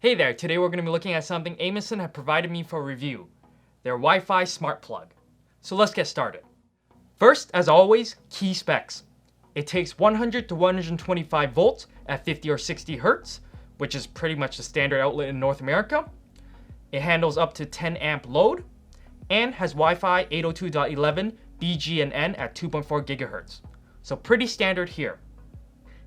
Hey there, today we're going to be looking at something Amysen have provided me for review, their Wi-Fi smart plug. So let's get started. First, as always, key specs. It takes 100 to 125 volts at 50 or 60 hertz, which is pretty much the standard outlet in North America. It handles up to 10 amp load and has Wi-Fi 802.11 BGN at 2.4 gigahertz. So pretty standard here.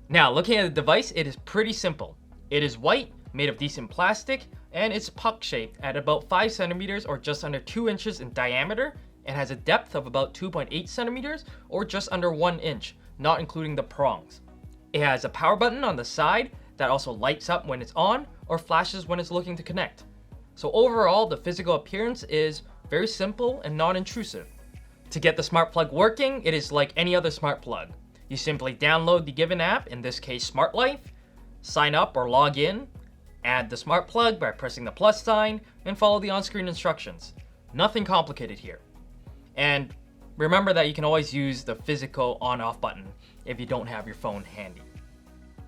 Now, looking at the device, it is pretty simple. It is white, made of decent plastic, and it's puck shaped at about 5 centimeters or just under 2 inches in diameter, and has a depth of about 2.8 centimeters or just under 1 inch, not including the prongs. It has a power button on the side that also lights up when it's on or flashes when it's looking to connect. So overall, the physical appearance is very simple and non-intrusive. To get the smart plug working, it is like any other smart plug. You simply download the given app, in this case Smart Life, sign up or log in, add the smart plug by pressing the plus sign, and follow the on-screen instructions. Nothing complicated here. And remember that you can always use the physical on-off button if you don't have your phone handy.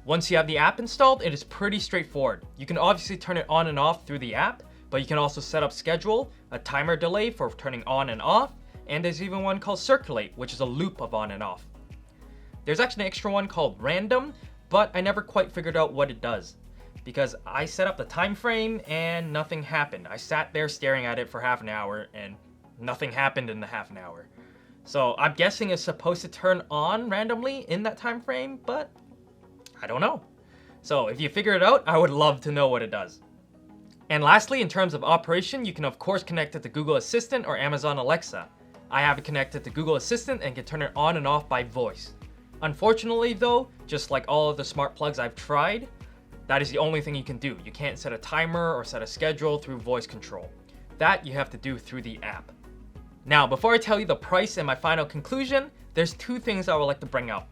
Once you have the app installed, it is pretty straightforward. You can obviously turn it on and off through the app, but you can also set up schedule, a timer delay for turning on and off, and there's even one called circulate, which is a loop of on and off. There's actually an extra one called random, but I never quite figured out what it does, because I set up the time frame and nothing happened. I sat there staring at it for half an hour and nothing happened in the half an hour. So I'm guessing it's supposed to turn on randomly in that time frame, but I don't know. So if you figure it out, I would love to know what it does. And lastly, in terms of operation, you can of course connect it to Google Assistant or Amazon Alexa. I have it connected to Google Assistant and can turn it on and off by voice. Unfortunately though, just like all of the smart plugs I've tried, that is the only thing you can do. You can't set a timer or set a schedule through voice control. That you have to do through the app. Now, before I tell you the price and my final conclusion, there's two things I would like to bring up.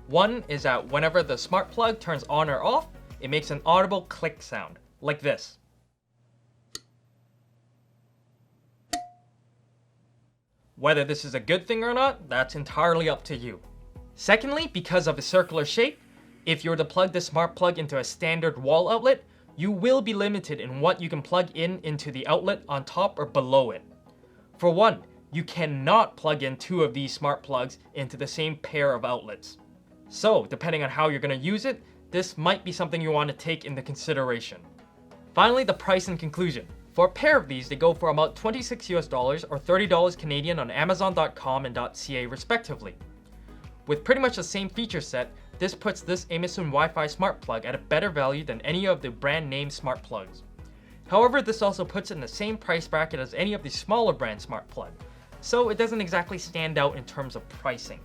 One is that whenever the smart plug turns on or off, it makes an audible click sound, like this. Whether this is a good thing or not, that's entirely up to you. Secondly, because of its circular shape, if you were to plug this smart plug into a standard wall outlet, you will be limited in what you can plug in into the outlet on top or below it. For one, you cannot plug in two of these smart plugs into the same pair of outlets. So, depending on how you're going to use it, this might be something you want to take into consideration. Finally, the price and conclusion. For a pair of these, they go for about $26 US or $30 Canadian on Amazon.com and .ca respectively. With pretty much the same feature set, this puts this Amysen Wi-Fi smart plug at a better value than any of the brand name smart plugs. However, this also puts it in the same price bracket as any of the smaller brand smart plug, so it doesn't exactly stand out in terms of pricing.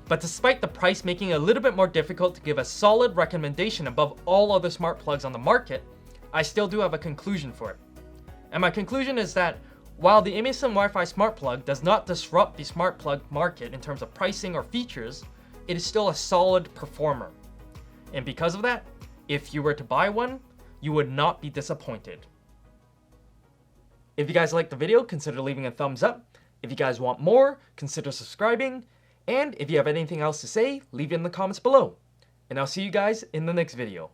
But despite the price making it a little bit more difficult to give a solid recommendation above all other smart plugs on the market, I still do have a conclusion for it. And my conclusion is that while the Amysen Wi-Fi smart plug does not disrupt the smart plug market in terms of pricing or features, it is still a solid performer. And because of that, if you were to buy one, you would not be disappointed. If you guys liked the video, consider leaving a thumbs up. If you guys want more, consider subscribing. And if you have anything else to say, leave it in the comments below. And I'll see you guys in the next video.